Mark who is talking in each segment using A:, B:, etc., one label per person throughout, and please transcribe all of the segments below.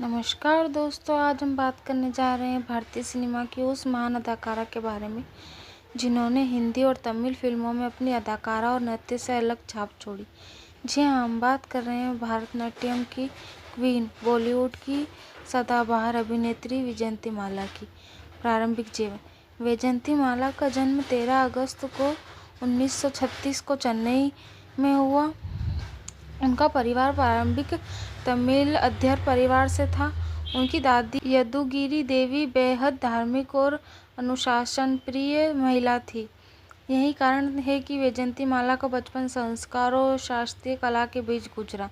A: नमस्कार दोस्तों, आज हम बात करने जा रहे हैं भारतीय सिनेमा की उस महान अदाकारा के बारे में जिन्होंने हिंदी और तमिल फिल्मों में अपनी अदाकारा और नृत्य से अलग छाप छोड़ी। जी हाँ, हम बात कर रहे हैं भारतनाट्यम की क्वीन, बॉलीवुड की सदाबहार अभिनेत्री वैजयंतीमाला की। प्रारंभिक जीवन। वैजयंतीमाला का जन्म 13 अगस्त को 1936 को चेन्नई में हुआ। उनका परिवार प्रारंभिक तमिल अध्ययन परिवार से था। उनकी दादी यदुगिरी देवी बेहद धार्मिक और अनुशासनप्रिय महिला थी। यही कारण है कि वैजयंतीमाला का बचपन संस्कार और शास्त्रीय कला के बीच गुजरा।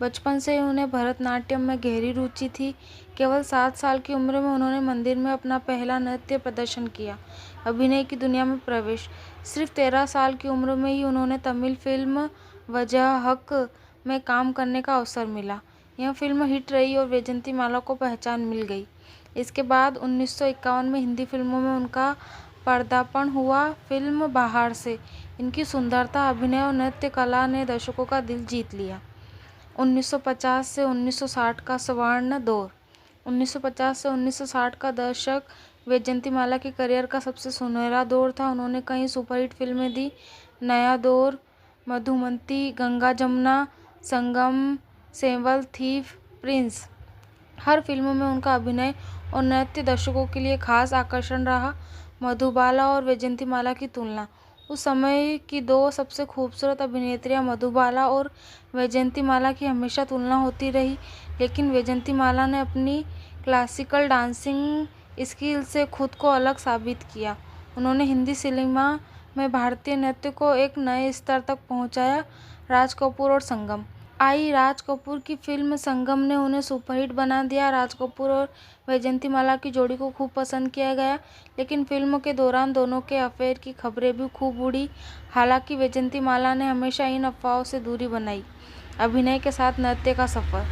A: बचपन से ही उन्हें भरतनाट्यम में गहरी रुचि थी। केवल 7 साल की उम्र में उन्होंने मंदिर में अपना पहला नृत्य प्रदर्शन किया। अभिनय की दुनिया में प्रवेश। सिर्फ 13 साल की उम्र में ही उन्होंने तमिल फिल्म वजह हक में काम करने का अवसर मिला। यह फिल्म हिट रही और वैजयंतीमाला को पहचान मिल गई। इसके बाद 1951 में हिंदी फिल्मों में उनका पदार्पण हुआ। फिल्म बाहर से इनकी सुंदरता, अभिनय और नृत्य कला ने दर्शकों का दिल जीत लिया। 1950 से 1960 का स्वर्ण दौर। 1950 से 1960 का दशक वैजयंतीमाला के करियर का सबसे सुनहरा दौर था। उन्होंने कई सुपरहिट फिल्में दी। नया दौर, मधुमती, गंगा जमुना, संगम, सेवल, थीफ, प्रिंस। हर फिल्म में उनका अभिनय और नृत्य दर्शकों के लिए खास आकर्षण रहा। मधुबाला और वैजयंतीमाला की तुलना। उस समय की दो सबसे खूबसूरत अभिनेत्रियां मधुबाला और वैजयंतीमाला की हमेशा तुलना होती रही, लेकिन वैजयंतीमाला ने अपनी क्लासिकल डांसिंग स्किल से खुद को अलग साबित किया। उन्होंने हिंदी सिनेमा में भारतीय नृत्य को एक नए स्तर तक पहुंचाया। राज कपूर और संगम। राज कपूर की फिल्म संगम ने उन्हें सुपरहिट बना दिया। राज कपूर और वैजयंतीमाला की जोड़ी को खूब पसंद किया गया, लेकिन फिल्म के दौरान दोनों के अफेयर की खबरें भी खूब उड़ी। हालांकि वैजयंतीमाला ने हमेशा इन अफवाहों से दूरी बनाई। अभिनय के साथ नृत्य का सफर।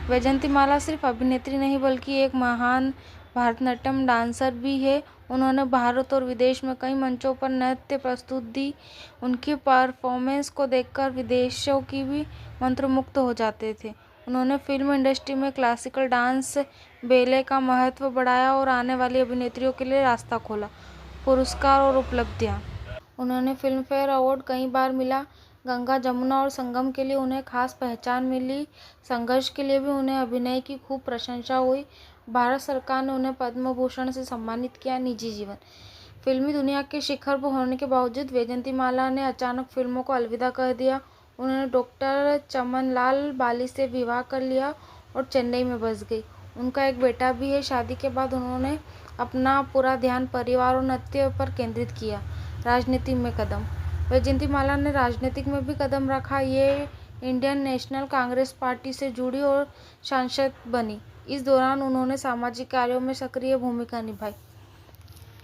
A: वैजयंतीमाला सिर्फ अभिनेत्री नहीं बल्कि एक महान भरतनाट्यम डांसर भी है। उन्होंने भारत और विदेश में कई मंचों पर नृत्य प्रस्तुति दी। उनकी परफॉर्मेंस को देखकर विदेशियों की भी मंत्रमुग्ध हो जाते थे। उन्होंने फिल्म इंडस्ट्री में क्लासिकल डांस, बैले का महत्व बढ़ाया और आने वाली अभिनेत्रियों के लिए रास्ता खोला। पुरस्कार और उपलब्धियां। उन्हें फिल्मफेयर अवार्ड कई बार मिला। गंगा जमुना और संगम के लिए उन्हें खास पहचान मिली। संघर्ष के लिए भी उन्हें अभिनय की खूब प्रशंसा हुई। भारत सरकार ने उन्हें पद्म भूषण से सम्मानित किया। निजी जीवन। फिल्मी दुनिया के शिखर पर होने के बावजूद वैजयंतीमाला ने अचानक फिल्मों को अलविदा कर दिया। उन्होंने डॉक्टर चमनलाल बाली से विवाह कर लिया और चेन्नई में बस गई। उनका एक बेटा भी है। शादी के बाद उन्होंने अपना पूरा ध्यान परिवार और नृत्य पर केंद्रित किया। राजनीति में कदम। वैजयंतीमाला ने राजनीतिक में भी कदम रखा। ये इंडियन नेशनल कांग्रेस पार्टी से जुड़ी और सांसद बनी। इस दौरान उन्होंने सामाजिक कार्यों में सक्रिय भूमिका निभाई।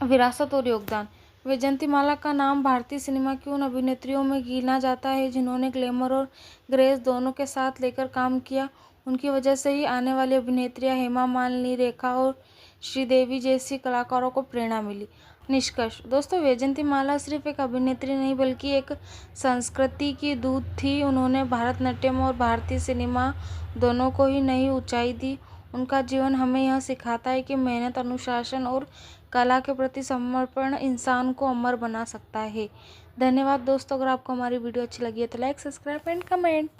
A: विरासत और योगदान। वैजयंतीमाला का नाम भारतीय सिनेमा की उन अभिनेत्रियों में गिना जाता है जिन्होंने ग्लैमर और ग्रेस दोनों के साथ लेकर काम किया। उनकी वजह से ही आने वाली अभिनेत्रियां हेमा मालिनी, रेखा और श्रीदेवी जैसी कलाकारों को प्रेरणा मिली। निष्कर्ष। दोस्तों, वैजयंतीमाला सिर्फ एक अभिनेत्री नहीं बल्कि एक संस्कृति की दूत थी। उन्होंने भारतनाट्यम और भारतीय सिनेमा दोनों को ही नई ऊंचाई दी। उनका जीवन हमें यह सिखाता है कि मेहनत, अनुशासन और कला के प्रति समर्पण इंसान को अमर बना सकता है। धन्यवाद दोस्तों। अगर आपको हमारी वीडियो अच्छी लगी है तो लाइक, सब्सक्राइब एंड कमेंट।